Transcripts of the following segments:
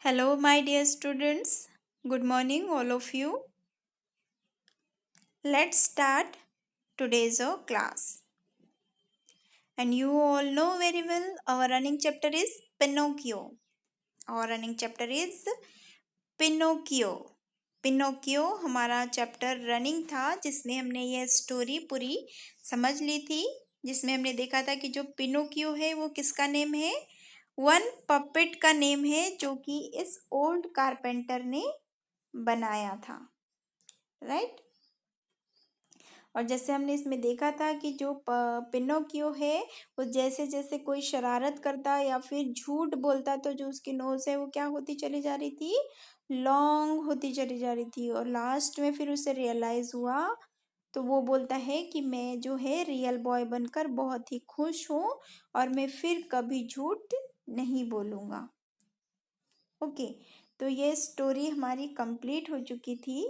Hello, my dear students. Good morning, all of you. Let's start today's class. And you all know very well our running chapter is Pinocchio. Our running chapter is Pinocchio. Pinocchio हमारा chapter running था जिसमें हमने ये story पूरी समझ ली थी, जिसमें हमने देखा था कि जो पिनोकियो है वो किसका नेम है, वन पपेट का नेम है जो कि इस ओल्ड कारपेंटर ने बनाया था, राइट। और जैसे हमने इसमें देखा था कि जो पिनोकियो है वो जैसे जैसे कोई शरारत करता या फिर झूठ बोलता तो जो उसकी नोज है वो क्या होती चली जा रही थी, लॉन्ग होती चली जा रही थी। और लास्ट में फिर उसे रियलाइज हुआ तो वो बोलता है कि मैं जो है रियल बॉय बनकर बहुत ही खुश हूँ और मैं फिर कभी झूठ नहीं बोलूँगा। ओके, तो ये स्टोरी हमारी कंप्लीट हो चुकी थी।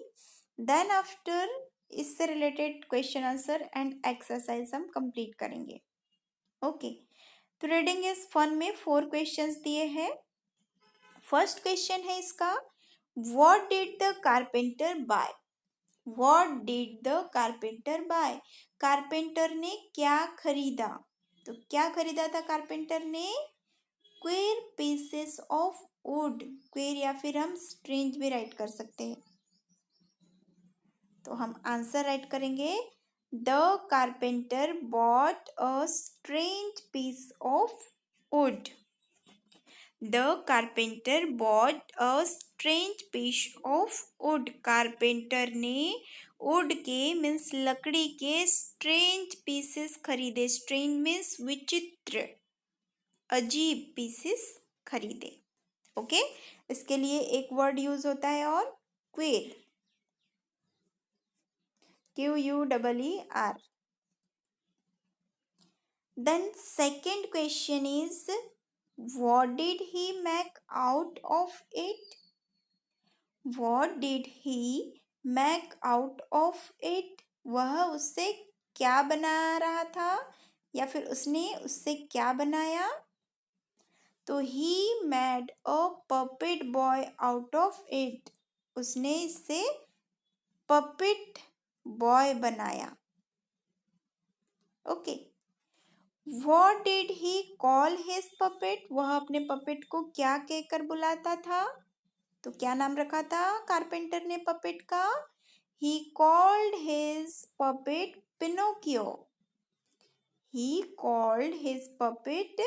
देन आफ्टर इससे related question answer and exercise हम कंप्लीट करेंगे। ओके, तो रीडिंग इज फन में 4 क्वेश्चंस दिए हैं। फर्स्ट क्वेश्चन है इसका, what did the carpenter buy. What did the carpenter buy, carpenter ने क्या खरीदा। तो क्या खरीदा था कारपेंटर ने, queer pieces of wood. Queer या फिर हम स्ट्रेंज भी राइट कर सकते हैं। तो हम आंसर राइट करेंगे, the carpenter bought a strange piece of wood. The carpenter bought a strange piece of wood. Carpenter ने वुड के मीन्स लकड़ी के स्ट्रेंज पीसेस खरीदे। स्ट्रेंज मीन्स विचित्र, अजीब पीसेस खरीदे। ओके, इसके लिए एक वर्ड यूज होता है और क्वेर, QUEER। Then second question is, what did he make out of it? What did he make out of it? वह उससे क्या बना रहा था या फिर उसने उससे क्या बनाया। तो he made a puppet boy out of it। उसने इससे पपेट बॉय बनाया। Okay, what did he call his puppet, वह अपने पपेट को क्या कहकर बुलाता था। तो क्या नाम रखा था कारपेंटर ने पपेट का, he called his puppet Pinocchio. He called his puppet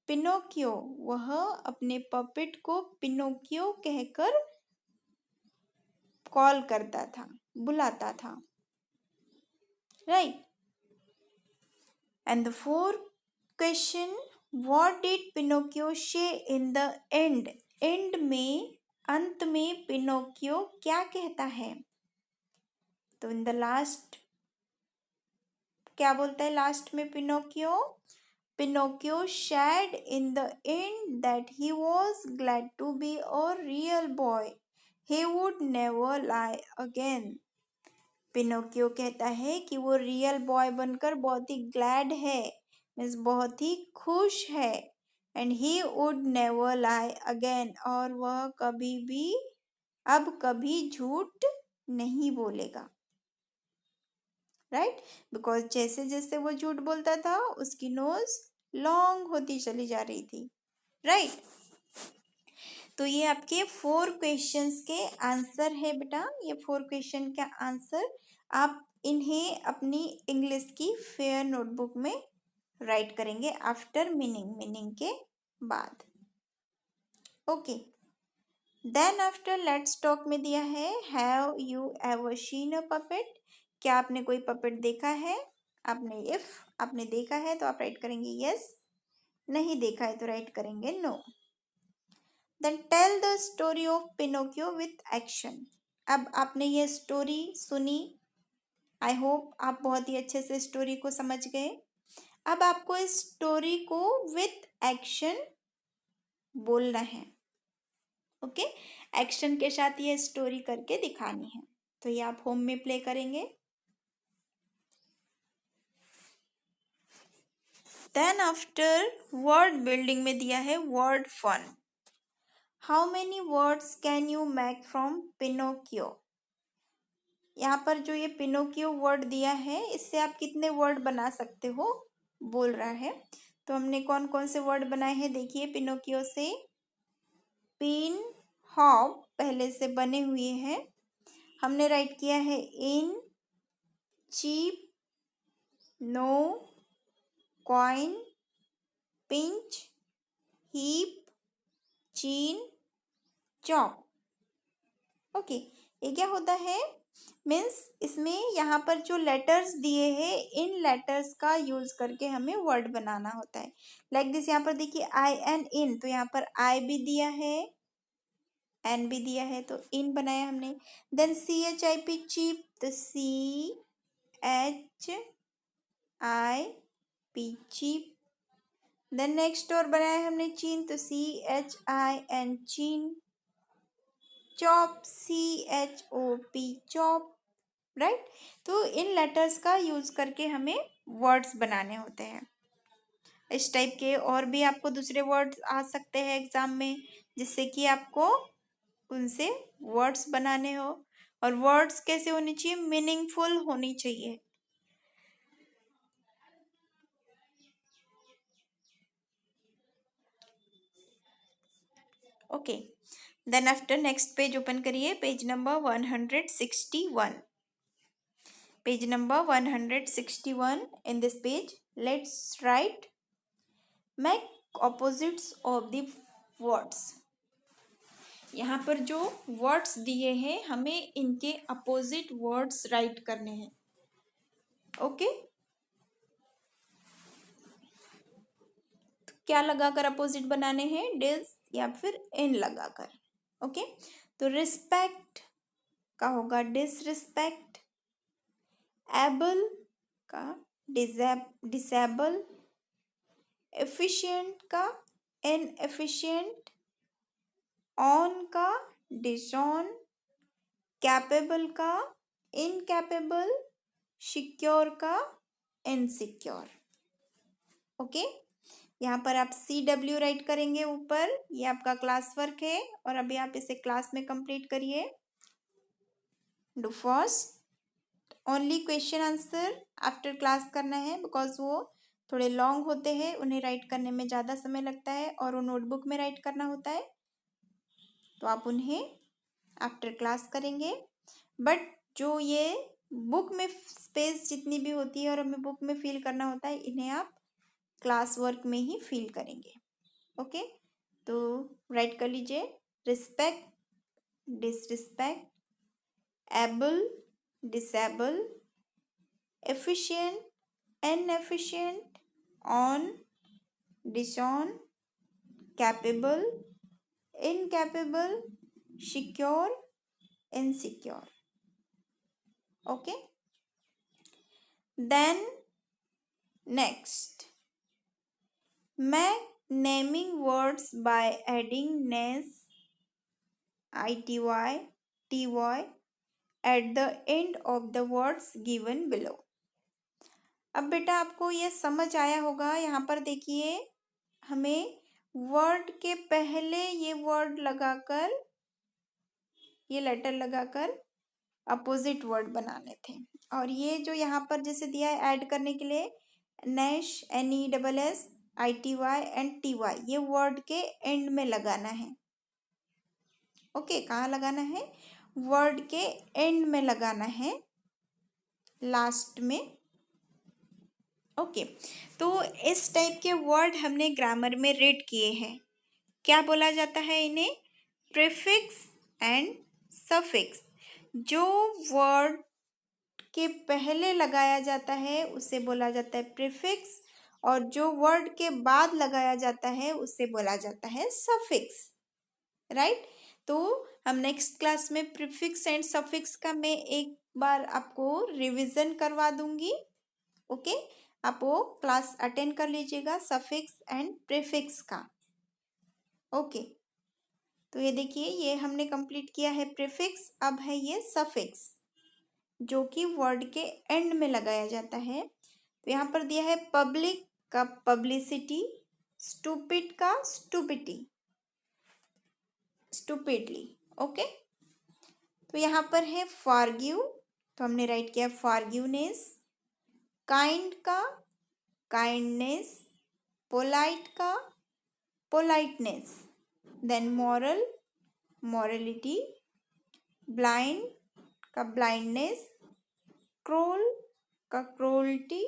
Pinocchio. वह अपने पपेट को पिनोकियो कहकर कॉल करता था, बुलाता था, right. And the fourth question, what did Pinocchio say in the end? End में, अंत में पिनोकियो क्या कहता है। तो इन द लास्ट क्या बोलता है लास्ट में Pinocchio, Pinocchio said in the end that he was glad to be a real boy. He would never lie again. Pinocchio कहता है कि वो रियल बॉय बनकर बहुत ही ग्लैड है, मीन्स बहुत ही खुश है। And he would never lie again, और वह कभी भी अब कभी झूठ नहीं बोलेगा, राइट। बिकॉज जैसे जैसे वो झूठ बोलता था उसकी नोज लॉन्ग होती चली जा रही थी, राइट। तो ये आपके 4 क्वेश्चंस के आंसर है बेटा। ये 4 क्वेश्चन का आंसर आप इन्हें अपनी इंग्लिश की फेयर नोटबुक में राइट करेंगे आफ्टर मीनिंग के बाद। Okay, then after let's talk में दिया है, have you ever seen a puppet. क्या आपने कोई पपेट देखा है। आपने इफ आपने देखा है तो आप राइट करेंगे यस, नहीं देखा है तो राइट करेंगे नो। Then tell the story of Pinocchio with action. अब आपने ये स्टोरी सुनी, आई होप आप बहुत ही अच्छे से स्टोरी को समझ गए। अब आपको इस स्टोरी को विथ एक्शन बोलना है। ओके, एक्शन के साथ ये स्टोरी करके दिखानी है। तो ये आप होम में प्ले करेंगे। देन आफ्टर वर्ड बिल्डिंग में दिया है word fun. How many words can you make from Pinocchio. यहाँ पर जो ये पिनोकियो वर्ड दिया है, इससे आप कितने वर्ड बना सकते हो बोल रहा है। तो हमने कौन कौन से वर्ड बनाए हैं देखिए पिनोकियो से। पिन हॉप पहले से बने हुए हैं। हमने राइट किया है in, chip, no, coin, pinch, heap, chin, chop. Okay, ये क्या होता है मीन्स इसमें यहाँ पर जो लेटर्स दिए हैं इन लेटर्स का यूज करके हमें वर्ड बनाना होता है। लाइक दिस, यहाँ पर देखिए आई एन इन, तो यहाँ पर आई भी दिया है, एन भी दिया है, तो इन बनाया हमने। Then C H I P chip, तो C H I P chip. Then next और बनाया हमने चीन, तो C H I N chin. Chop, C H O P chop, right. तो इन लेटर्स का यूज करके हमें वर्ड्स बनाने होते हैं। इस टाइप के और भी आपको दूसरे वर्ड्स आ सकते हैं एग्जाम में, जिससे कि आपको उनसे वर्ड्स बनाने हो। और वर्ड्स कैसे होने चाहिए, मीनिंगफुल होनी चाहिए। Okay, then after next page open करिए, page number 161। Page number 161। In this page let's write make opposites of the words. यहाँ पर जो वर्ड्स दिए हैं हमें इनके अपोजिट वर्ड्स राइट करने हैं। ओके, क्या लगाकर अपोजिट बनाने हैं, डिस या फिर इन लगाकर। ओके, तो रिस्पेक्ट का होगा डिसरिस्पेक्ट, एबल का डिसेबल, एफिशिएंट का इनएफिशिएंट, ऑन का डिसऑन, कैपेबल का इनकैपेबल, सिक्योर का इनसिक्योर। ओके, यहाँ पर आप CW राइट करेंगे ऊपर, ये आपका क्लास वर्क है और अभी आप इसे क्लास में कंप्लीट करिए। Do first only question answer after class करना है, बिकॉज वो थोड़े लॉन्ग होते हैं, उन्हें राइट करने में ज़्यादा समय लगता है और वो नोटबुक में राइट करना होता है, तो आप उन्हें आफ्टर क्लास करेंगे। बट जो ये बुक में स्पेस जितनी भी होती है और हमें बुक में फिल करना होता है, इन्हें आप क्लास वर्क में ही फिल करेंगे। ओके, तो राइट कर लीजिए respect, disrespect, able, disable, efficient, inefficient, own, disown, capable, incapable, secure, insecure. Okay, then next make naming words by adding nes, ity, ty at the end of the words given below। अब बेटा आपको ये समझ आया होगा, यहाँ पर देखिए हमें वर्ड के पहले ये वर्ड लगाकर, ये लेटर लगाकर अपोजिट वर्ड बनाने थे। और ये जो यहाँ पर जैसे दिया है ऐड करने के लिए, नेश, NESS, ITY एंड TY, ये वर्ड के एंड में लगाना है। ओके, कहाँ लगाना है, वर्ड के एंड में लगाना है, लास्ट में। ओके, तो इस टाइप के वर्ड हमने ग्रामर में रीड किए हैं। क्या बोला जाता है इन्हें, प्रीफिक्स एंड सफिक्स। जो वर्ड के पहले लगाया जाता है उसे बोला जाता है प्रीफिक्स, और जो वर्ड के बाद लगाया जाता है उसे बोला जाता है सफिक्स, राइट। तो हम नेक्स्ट क्लास में प्रीफिक्स एंड सफिक्स का मैं एक बार आपको रिवीजन करवा दूंगी। ओके, आप वो क्लास अटेंड कर लीजिएगा सफिक्स एंड प्रीफिक्स का। ओके, तो ये देखिए ये हमने कंप्लीट किया है प्रीफिक्स, अब है ये सफिक्स जो कि वर्ड के एंड में लगाया जाता है। तो यहाँ पर दिया है पब्लिक का पब्लिसिटी, स्टूपिड का स्टूपिटी, स्टूपिडली। ओके, तो यहाँ पर है फॉरगिव, तो हमने राइट किया फॉरगिवनेस। काइंड का काइंडनेस, पोलाइट का politeness, then moral morality, blind का ब्लाइंडनेस, क्रोल का क्रोल्टी,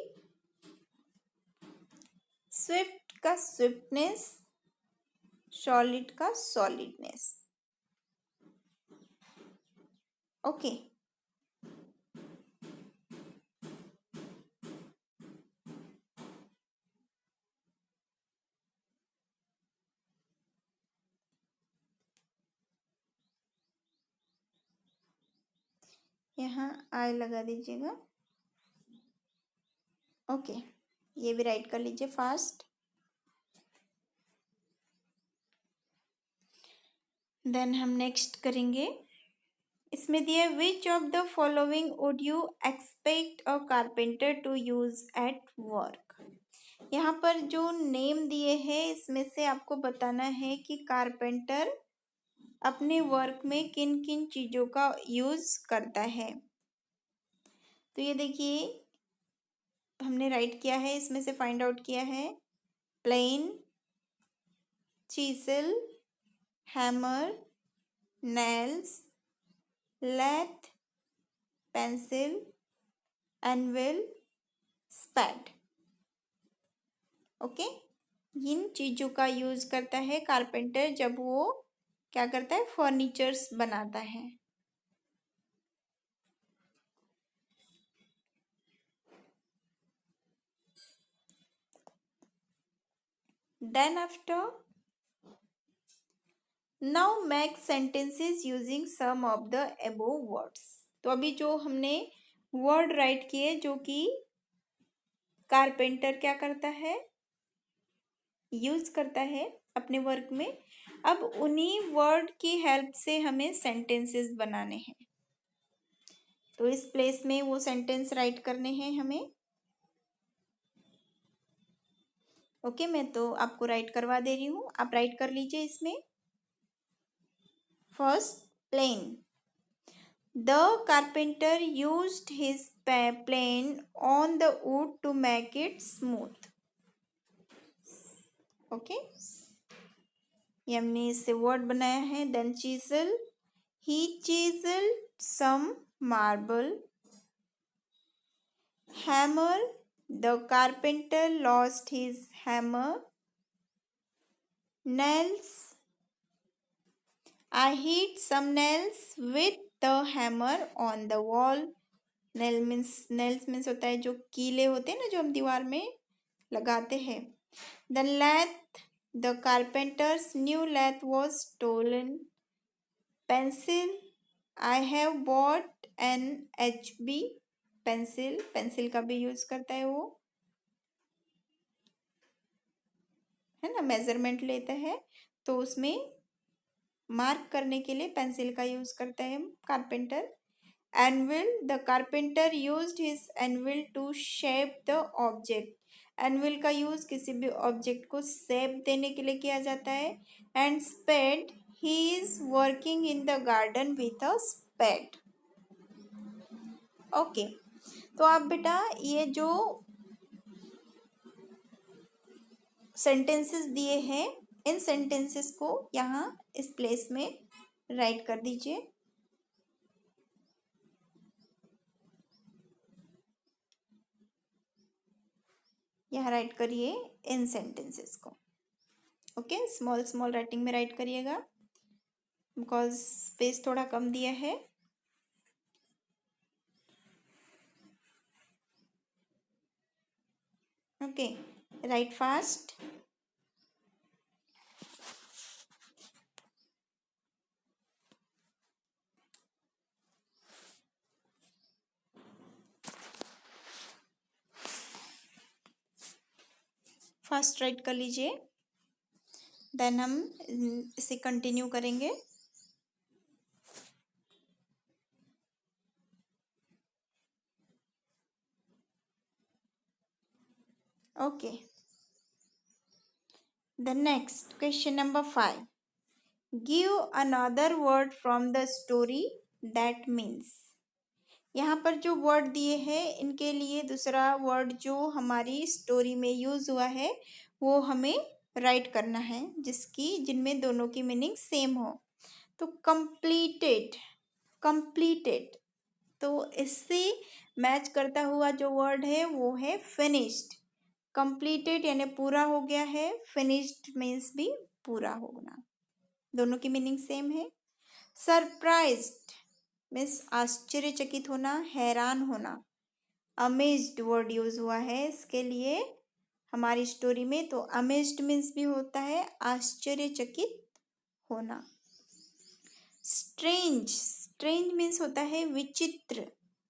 स्विफ्ट का स्विफ्टनेस, सॉलिड का सॉलिडनेस। ओके, यहाँ आई लगा दीजिएगा। ओके, ये भी राइट कर लीजिए फास्ट। देन हम नेक्स्ट करेंगे, इसमें दिया which of the following would you expect a carpenter to use at work. यहाँ पर जो नेम दिए हैं इसमें से आपको बताना है कि कारपेंटर अपने वर्क में किन किन चीज़ों का यूज करता है। तो ये देखिए हमने राइट किया है, इसमें से फाइंड आउट किया है plane, chisel, hammer, nails, lathe, pencil, anvil, spade. Okay, इन चीज़ों का यूज करता है कारपेंटर जब वो क्या करता है, फर्नीचर्स बनाता है। Then after now make sentences using some of the above words. तो अभी जो हमने वर्ड राइट किए जो कि कारपेंटर क्या करता है, यूज करता है अपने वर्क में, अब उन्हीं वर्ड की हेल्प से हमें सेंटेंसेस बनाने हैं। तो इस प्लेस में वो सेंटेंस राइट करने हैं हमें। ओके, मैं तो आपको राइट करवा दे रही हूँ, आप राइट कर लीजिए इसमें। First, plane, the carpenter used his plane on the wood to make it smooth. Okay, ये हमने इससे वर्ड बनाया है। Then chisel, he chisel some marble. Hammer, the carpenter lost his hammer. Nails, I hit some nails with the hammer on the wall. Nails means होता है जो कीले होते हैं ना, जो हम दीवार में लगाते हैं। Then lathe, the carpenter's new lathe was stolen. Pencil, I have bought an HB pencil. Pencil का भी यूज करता है वो, है ना, मेजरमेंट लेता है तो उसमें मार्क करने के लिए पेंसिल का यूज करता है carpenter. Anvil, the carpenter used his anvil to shape the object. Anvil का यूज किसी भी ऑब्जेक्ट को शेप देने के लिए किया जाता है। And spade, he is working in the garden with a spade. Okay, तो आप बेटा ये जो सेंटेंसेस दिए हैं इन सेंटेंसेस को यहाँ इस प्लेस में राइट कर दीजिए। यहाँ राइट करिए इन सेंटेंसेस को। ओके, स्मॉल स्मॉल राइटिंग में राइट करिएगा बिकॉज स्पेस थोड़ा कम दिया है। Okay, right fast. Fast right कर लीजिए, देन हम इसे कंटिन्यू करेंगे। Okay, the next question number 5, give another word from the story that means. यहाँ पर जो वर्ड दिए हैं इनके लिए दूसरा वर्ड जो हमारी स्टोरी में यूज हुआ है वो हमें राइट करना है, जिनमें दोनों की मीनिंग सेम हो। तो कंप्लीटेड, कंप्लीटेड, तो इससे मैच करता हुआ जो वर्ड है वो है फिनिश्ड। कंप्लीटेड यानी पूरा हो गया है, फिनिश्ड मीन्स भी पूरा होना, दोनों की मीनिंग सेम है। सरप्राइज्ड मीन्स आश्चर्यचकित होना, हैरान होना। अमेज्ड वर्ड यूज हुआ है इसके लिए हमारी स्टोरी में, तो अमेज्ड मीन्स भी होता है आश्चर्यचकित होना। स्ट्रेंज, स्ट्रेंज मीन्स होता है विचित्र,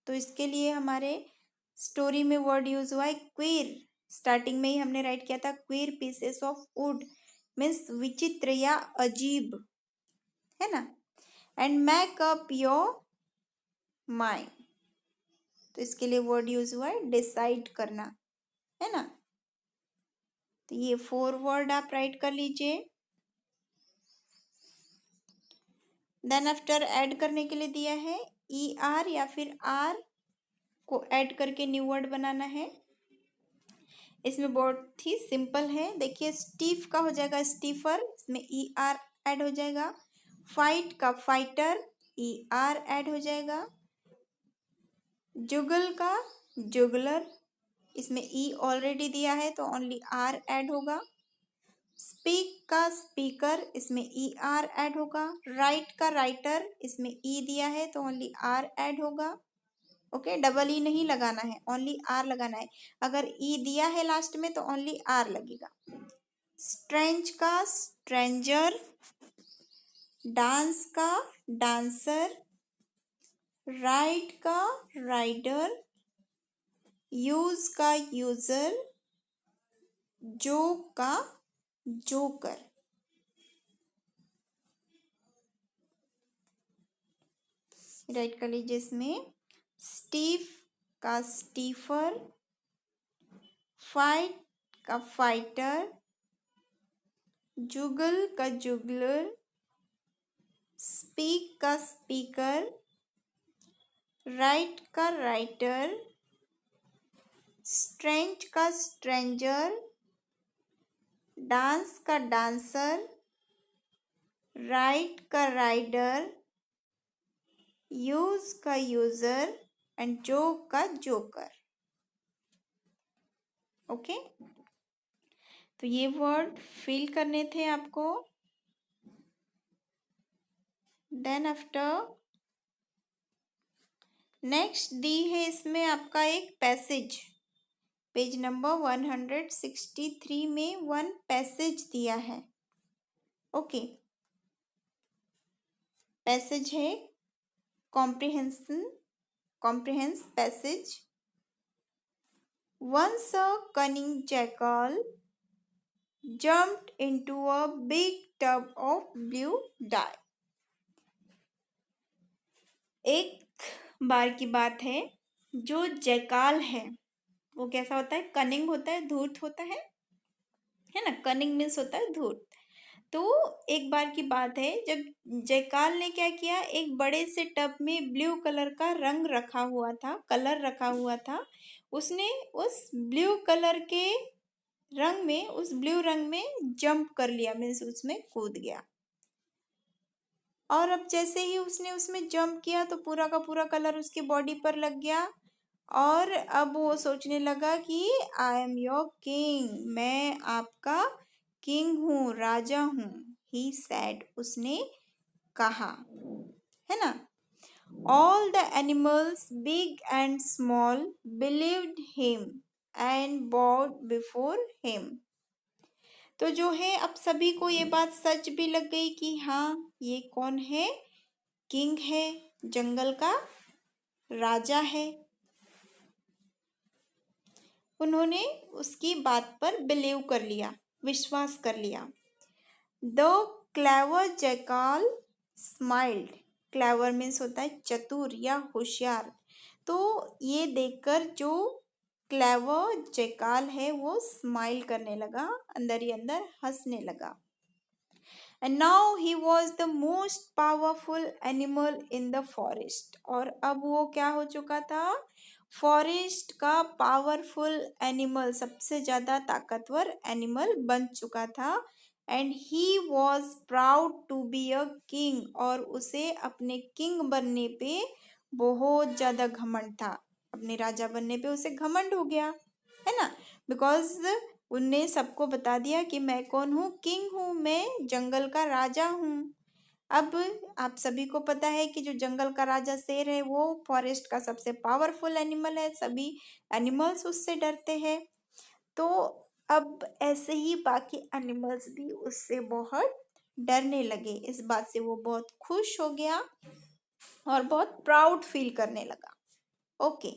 तो इसके लिए हमारे स्टोरी में वर्ड यूज हुआ है क्वीर। स्टार्टिंग में ही हमने राइट किया था queer pieces of would means विचित्र या अजीब, है ना। And make up your mind, तो इसके लिए वर्ड यूज हुआ है डिसाइड करना, है ना। तो ये 4 वर्ड आप राइट कर लीजिए। देन आफ्टर ऐड करने के लिए दिया है ई आर या फिर आर को ऐड करके न्यू वर्ड बनाना है। इसमें बहुत ही सिंपल है, देखिए स्टीफ का हो जाएगा स्टीफर, इसमें ई आर ऐड हो जाएगा। फाइट का फाइटर, ई आर ऐड हो जाएगा। जुगल का जुगलर, इसमें ई ऑलरेडी दिया है तो ओनली आर ऐड होगा। स्पीक का स्पीकर, इसमें ई आर ऐड होगा। राइट का राइटर, इसमें ई दिया है तो ओनली आर ऐड होगा। ओके, डबल ई नहीं लगाना है, ओनली आर लगाना है। अगर ई दिया है लास्ट में तो ओनली आर लगेगा। स्ट्रेंज का स्ट्रेंजर, डांस का डांसर, राइड का राइडर, यूज का यूजर, जोक का जोकर। राइट कर लीजिए इसमें स्टीफ का स्टीफर, फाइट का फाइटर, जुगल का जुगलर, स्पीक का स्पीकर, राइट का राइटर, स्ट्रेंज का स्ट्रेंजर, डांस का डांसर, राइड का राइडर, यूज का यूजर एंड जोक का जोकर। ओके, तो ये वर्ड फिल करने थे आपको। देन आफ्टर नेक्स्ट दी है इसमें आपका एक पैसेज, पेज नंबर 163 में 1 पैसेज दिया है। ओके, पैसेज है कॉम्प्रिहेंस passage. Once a cunning jackal jumped into a big tub of blue dye. एक बार की बात है, जो जैकाल है वो कैसा होता है, कनिंग होता है, धूर्त होता है ना। कनिंग मीन्स होता है धूर्त। तो एक बार की बात है जब जयकाल ने क्या किया, एक बड़े से टब में ब्लू कलर का रंग रखा हुआ था, कलर रखा हुआ था। उसने उस ब्लू कलर के रंग में, उस ब्लू रंग में जंप कर लिया, मीन्स उसमें कूद गया। और अब जैसे ही उसने उसमें जंप किया तो पूरा का पूरा कलर उसकी बॉडी पर लग गया। और अब वो सोचने लगा कि आई एम योर किंग, मैं आपका किंग हूँ, राजा हूँ। ही सैड, उसने कहा, है ना। All the animals big and small believed him and bowed before him. तो जो है अब सभी को ये बात सच भी लग गई कि हाँ ये कौन है, किंग है, जंगल का राजा है। उन्होंने उसकी बात पर बिलीव कर लिया, विश्वास कर लिया। The clever jackal smiled, clever means होता है चतुर या होशियार। तो ये देखकर जो क्लेवर जैकाल है वो स्माइल करने लगा, अंदर ही अंदर हंसने लगा। And now he was the most powerful animal in the forest. और अब वो क्या हो चुका था, फॉरेस्ट का पावरफुल एनिमल, सबसे ज़्यादा ताकतवर एनिमल बन चुका था। And he was proud to be a king, और उसे अपने किंग बनने पे बहुत ज़्यादा घमंड था, अपने राजा बनने पे उसे घमंड हो गया, है ना, बिकॉज उनने सबको बता दिया कि मैं कौन हूँ, किंग हूँ, मैं जंगल का राजा हूँ। अब आप सभी को पता है कि जो जंगल का राजा शेर है वो फॉरेस्ट का सबसे पावरफुल एनिमल है, सभी एनिमल्स उससे डरते हैं। तो अब ऐसे ही बाकी एनिमल्स भी उससे बहुत डरने लगे। इस बात से वो बहुत खुश हो गया और बहुत प्राउड फील करने लगा। ओके,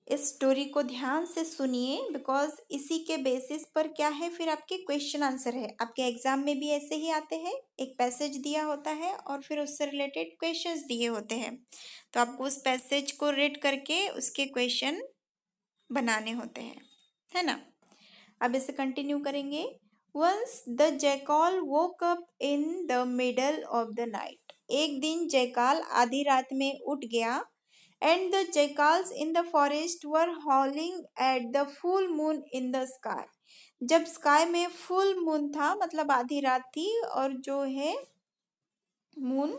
इस स्टोरी को ध्यान से सुनिए, बिकॉज इसी के बेसिस पर क्या है, फिर आपके क्वेश्चन आंसर है। आपके एग्जाम में भी ऐसे ही आते हैं, एक पैसेज दिया होता है और फिर उससे रिलेटेड क्वेश्चंस दिए होते हैं, तो आपको उस पैसेज को रीड करके उसके क्वेश्चन बनाने होते हैं, है ना। अब इसे कंटिन्यू करेंगे। Once the jackal woke up in the middle of the night. एक दिन जैकाल आधी रात में उठ गया। And the jackals in the forest were howling at the full moon in the sky. जब स्काई में फुल मून था, मतलब आधी रात थी और जो है मून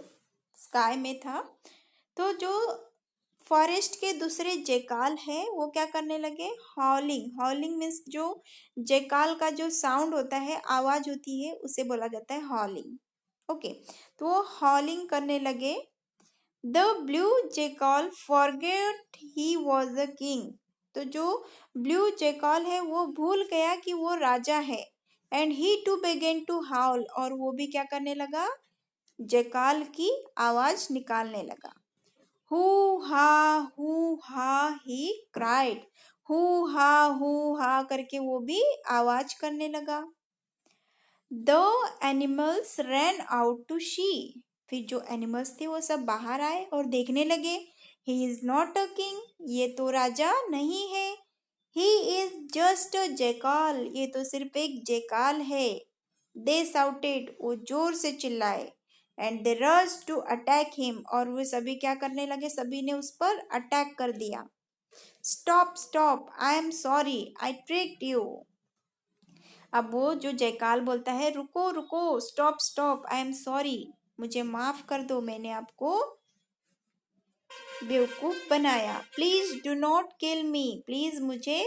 स्काई में था, तो जो फॉरेस्ट के दूसरे जैकाल है वो क्या करने लगे, हॉलिंग। हॉलिंग मीन्स जो जैकाल का जो साउंड होता है, आवाज होती है, उसे बोला जाता है हॉलिंग। ओके, तो वो हॉलिंग करने लगे। The blue jackal forget he was a king. तो जो ब्लू जैकाल है वो भूल गया कि वो राजा है। And he too began to howl, और वो भी क्या करने लगा, जैकाल की आवाज निकालने लगा। हु हा ही क्राइड। हु हा करके वो भी आवाज करने लगा। The animals ran out to she. फिर जो एनिमल्स थे वो सब बाहर आए और देखने लगे। He is not a king, ये तो राजा नहीं है। He is just a jackal, ये तो सिर्फ एक जैकाल है। दे साउटेड, वो जोर से चिल्लाए। And they rush to attack him, और वो सभी क्या करने लगे, सभी ने उस पर अटैक कर दिया। Stop stop, I am sorry, I tricked you. अब वो जो जयकाल बोलता है, रुको रुको, stop stop, I am sorry, मुझे माफ कर दो, मैंने आपको बेवकूफ बनाया। Please do not kill me, please मुझे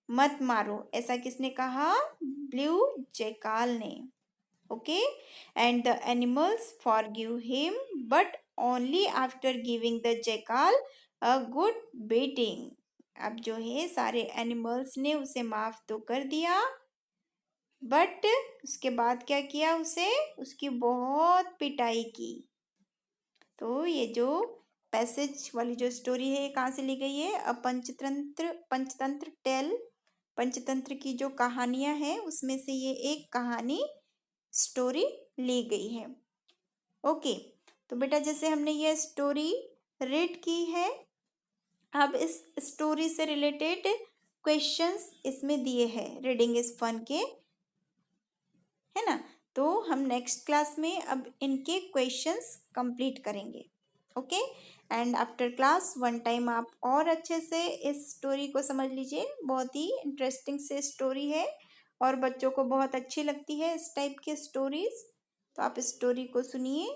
मत मारो। ऐसा किसने कहा, ब्लू जयकाल ने। Okay, and the animals forgive him, but only after giving the jackal a good beating. अब जो है सारे एनिमल्स ने उसे माफ तो कर दिया, बट उसके बाद क्या किया, उसे उसकी बहुत पिटाई की। तो ये जो पैसेज वाली जो स्टोरी है, ये कहाँ से ली गई है, पंचतंत्र टेल, पंचतंत्र की जो कहानियां हैं उसमें से ये एक कहानी स्टोरी ली गई है। ओके, तो बेटा जैसे हमने ये स्टोरी रीड की है, अब इस स्टोरी से रिलेटेड क्वेश्चंस इसमें दिए हैं रीडिंग इज फन के, है ना। तो हम नेक्स्ट क्लास में अब इनके क्वेश्चंस कंप्लीट करेंगे। Okay, and after class one time आप और अच्छे से इस स्टोरी को समझ लीजिए। बहुत ही इंटरेस्टिंग से स्टोरी है और बच्चों को बहुत अच्छी लगती है इस टाइप की स्टोरीज। तो आप इस स्टोरी को सुनिए,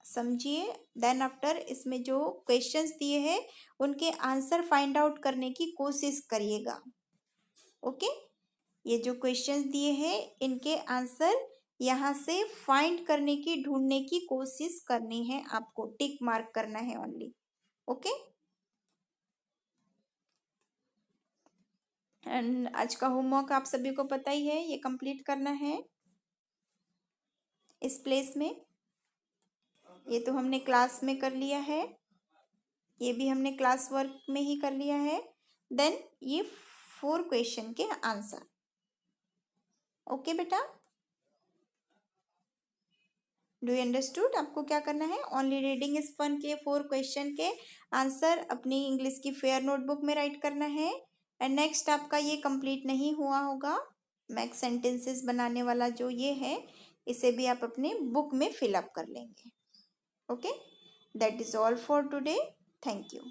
समझिए, देन आफ्टर इसमें जो क्वेश्चंस दिए हैं उनके आंसर फाइंड आउट करने की कोशिश करिएगा। ओके, ये जो क्वेश्चंस दिए हैं इनके आंसर यहाँ से फाइंड करने की, ढूंढने की कोशिश करनी है आपको, टिक मार्क करना है ओनली। ओके, एंड आज का होमवर्क आप सभी को पता ही है, ये कंप्लीट करना है इस प्लेस में। ये तो हमने क्लास में कर लिया है, ये भी हमने क्लास वर्क में ही कर लिया है। देन ये 4 क्वेश्चन के आंसर। ओके बेटा, डू यू अंडरस्टूड, आपको क्या करना है, ओनली रीडिंग इज फन के 4 क्वेश्चन के आंसर अपनी इंग्लिश की फेयर नोटबुक में राइट करना है। एंड नेक्स्ट आपका ये कंप्लीट नहीं हुआ होगा, मैक्स सेंटेंसेस बनाने वाला जो ये है, इसे भी आप अपने बुक में फिल अप कर लेंगे. Okay, that is all for today. Thank you.